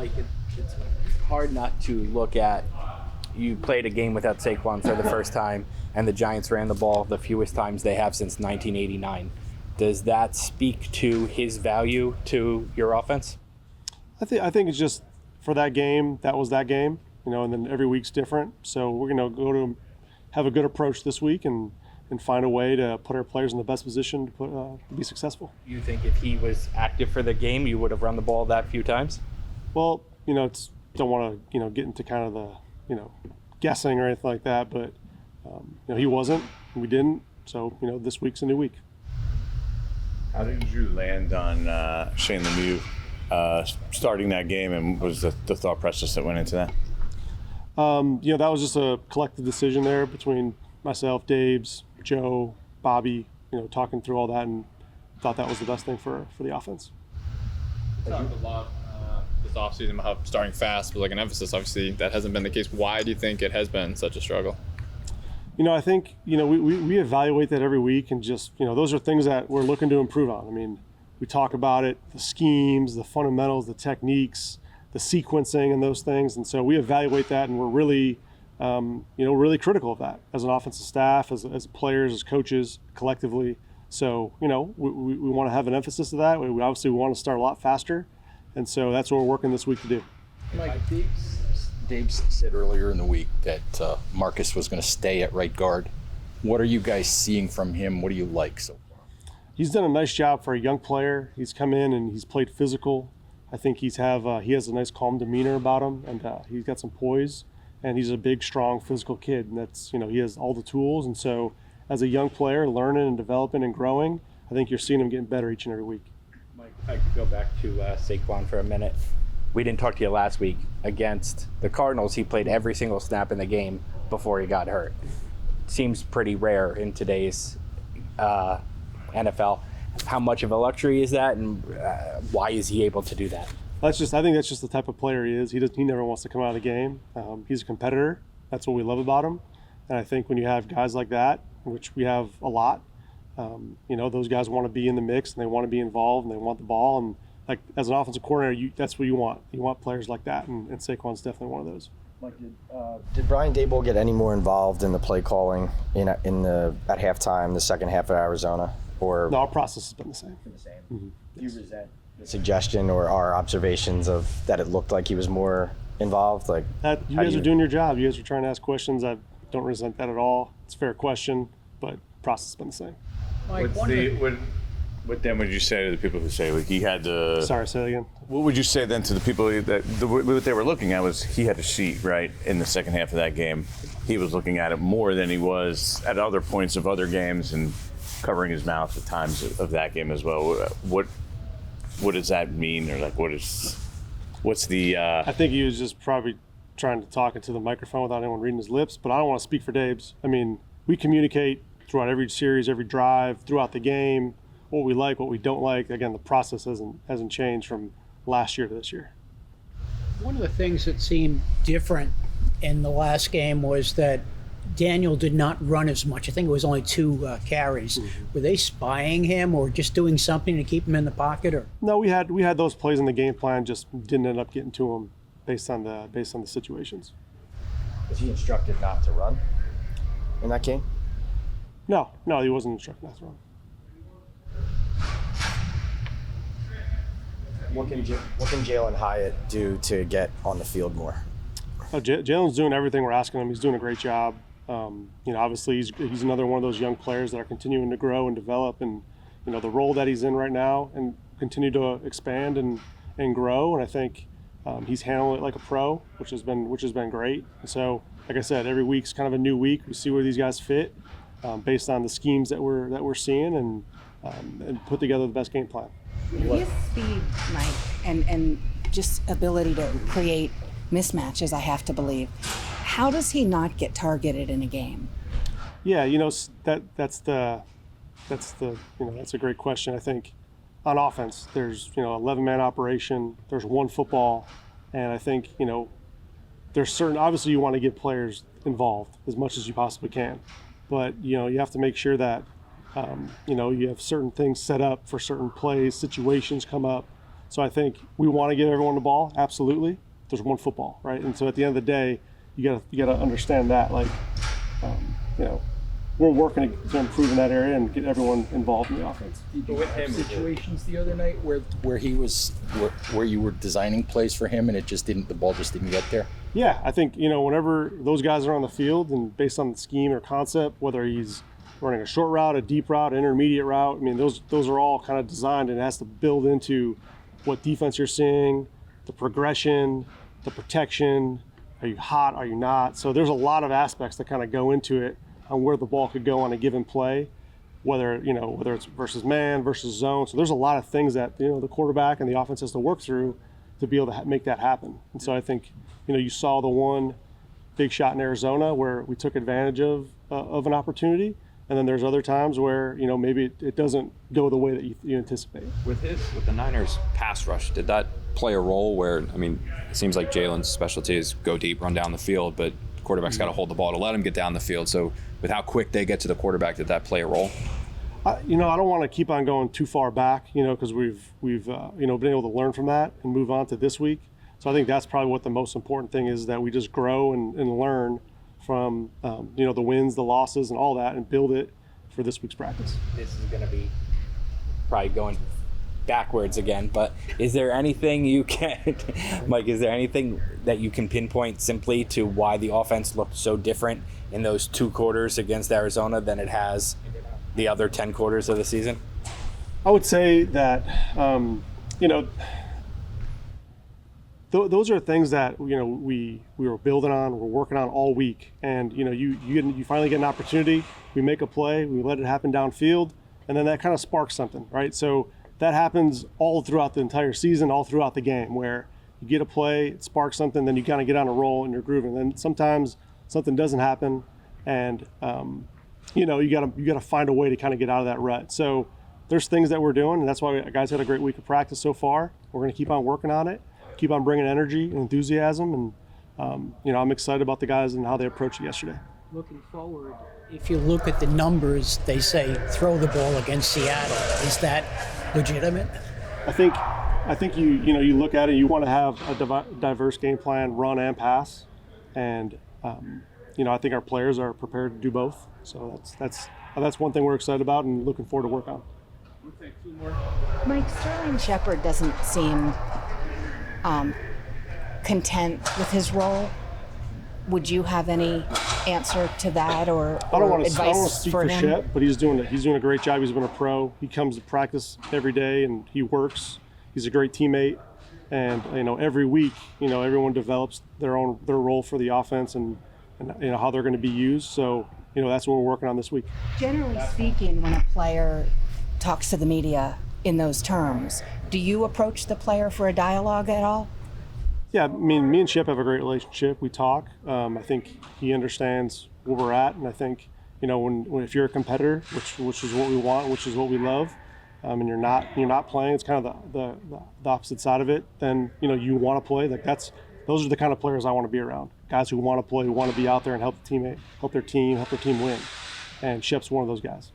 Mike, it's hard not to look at, you played a game without Saquon for the first time, and the Giants ran the ball the fewest times they have since 1989. Does that speak to his value to your offense? I think it's just for that game, that was that game, and then every week's different. So we're going to go to have a good approach this week and find a way to put our players in the best position to be successful. You think if he was active for the game, you would have run the ball that few times? Well, don't want to, get into kind of the, guessing or anything like that, but, he wasn't, we didn't. So, this week's a new week. How did you land on Shane Lemieux starting that game, and was the thought process that went into that? That was just a collective decision there between myself, Dabes, Joe, Bobby, talking through all that, and thought that was the best thing for the offense. You talked a lot this offseason about how starting fast was like an emphasis. Obviously, that hasn't been the case. Why do you think it has been such a struggle? I think, we evaluate that every week, and just, those are things that we're looking to improve on. I mean, we talk about it, the schemes, the fundamentals, the techniques, the sequencing and those things. And so we evaluate that, and we're really, really critical of that as an offensive staff, as players, as coaches, collectively. So, we want to have an emphasis of that. We obviously want to start a lot faster. And so that's what we're working this week to do. Mike, Dave said earlier in the week that Marcus was going to stay at right guard. What are you guys seeing from him? What do you like so far? He's done a nice job for a young player. He's come in and he's played physical. I think he has a nice calm demeanor about him, and he's got some poise. And he's a big, strong, physical kid. And that's, he has all the tools. And so as a young player, learning and developing and growing, I think you're seeing him getting better each and every week. Mike, if I could go back to Saquon for a minute. We didn't talk to you last week. Against the Cardinals, he played every single snap in the game before he got hurt. Seems pretty rare in today's NFL. How much of a luxury is that, and why is he able to do that? I think that's just the type of player he is. He never wants to come out of the game. He's a competitor. That's what we love about him. And I think when you have guys like that, which we have a lot, those guys want to be in the mix, and they want to be involved, and they want the ball. And like, as an offensive coordinator, that's what you want. You want players like that, and Saquon's definitely one of those. Mike, did Brian Daboll get any more involved in the play calling at halftime, the second half of Arizona? Or no, our process has been the same. Mm-hmm. Do you resent the suggestion or our observations of that it looked like he was more involved? Like, you guys are doing your job. You guys are trying to ask questions. I don't resent that at all. It's a fair question, but process has been the same. Mike, what then would you say to the people who say he had to? Sorry, say that again. What would you say then to the people that what they were looking at was he had a sheet, right, in the second half of that game. He was looking at it more than he was at other points of other games, and covering his mouth at times of that game as well. What does that mean, or like what's the? I think he was just probably trying to talk into the microphone without anyone reading his lips. But I don't want to speak for Dabes. I mean, we communicate throughout every series, every drive, throughout the game, what we like, what we don't like. Again, the process hasn't changed from last year to this year. One of the things that seemed different in the last game was that Daniel did not run as much. I think it was only 2 carries. Mm-hmm. Were they spying him or just doing something to keep him in the pocket? Or no, we had those plays in the game plan, just didn't end up getting to him based on the situations. Was he instructed not to run in that game? No, he wasn't instructed not to run. What can Jalen Hyatt do to get on the field more? Jalen's doing everything we're asking him. He's doing a great job. Obviously he's another one of those young players that are continuing to grow and develop, and the role that he's in right now, and continue to expand and grow. And I think he's handling it like a pro, which has been great. And so, like I said, every week's kind of a new week. We see where these guys fit based on the schemes that we're seeing, and put together the best game plan. His speed, Mike, and just ability to create mismatches, I have to believe. How does he not get targeted in a game? Yeah, that's a great question. I think on offense, there's 11-man operation, there's one football, and I think there's certain, obviously you want to get players involved as much as you possibly can, but you have to make sure that you have certain things set up for certain plays, situations come up. So I think we want to give everyone the ball, absolutely. There's one football, right? And so at the end of the day, you gotta understand that, like, we're working to improve in that area and get everyone involved in the offense. Did you have situations the other night where he was where you were designing plays for him and the ball just didn't get there? Yeah, I think, whenever those guys are on the field and based on the scheme or concept, whether he's running a short route, a deep route, intermediate route, I mean, those are all kind of designed, and it has to build into what defense you're seeing, the progression, the protection. Are you hot? Are you not? So there's a lot of aspects that kind of go into it on where the ball could go on a given play, whether it's versus man, versus zone. So there's a lot of things that, the quarterback and the offense has to work through to be able to make that happen. And so I think, you saw the one big shot in Arizona where we took advantage of an opportunity. And then there's other times where, maybe it doesn't go the way that you anticipate. With the Niners pass rush, did that play a role where, it seems like Jalen's specialty is go deep, run down the field, but the quarterback's got to hold the ball to let him get down the field. So with how quick they get to the quarterback, did that play a role? I don't want to keep on going too far back, because we've been able to learn from that and move on to this week. So I think that's probably what the most important thing is, that we just grow and learn from the wins, the losses, and all that, and build it for this week's practice. This is going to be probably going backwards again, but is there anything you can, Mike, is there anything that you can pinpoint simply to why the offense looked so different in those 2 quarters against Arizona than it has the other 10 quarters of the season? I would say that, those are things that we were building on, we're working on all week, and you finally get an opportunity, we make a play, we let it happen downfield, and then that kind of sparks something, right? So that happens all throughout the entire season, all throughout the game, where you get a play, it sparks something, then you kind of get on a roll and you're grooving. Then sometimes something doesn't happen, and you gotta find a way to kind of get out of that rut. So there's things that we're doing, and that's why guys had a great week of practice so far. We're going to keep on working on it, keep on bringing energy and enthusiasm, and I'm excited about the guys and how they approached it yesterday. Looking forward, if you look at the numbers, they say throw the ball against Seattle. Is that legitimate? I think you look at it, you want to have a diverse game plan, run and pass, and I think our players are prepared to do both. So that's one thing we're excited about and looking forward to work on. Mike, Sterling Shepard doesn't seem content with his role. Would you have any answer to that or I don't want to speak for for him? Shep, but he's doing a great job. He's been a pro. He comes to practice every day and he works. He's a great teammate, and every week everyone develops their role for the offense and how they're going to be used. So that's what we're working on this week. Generally speaking, when a player talks to the media in those terms, do you approach the player for a dialogue at all? Yeah, me and Shep have a great relationship. We talk. I think he understands where we're at, and I think when if you're a competitor, which is what we want, which is what we love, and you're not playing, it's kind of the opposite side of it. Then you want to play. Those are the kind of players I want to be around. Guys who want to play, who want to be out there and help their team win. And Shep's one of those guys.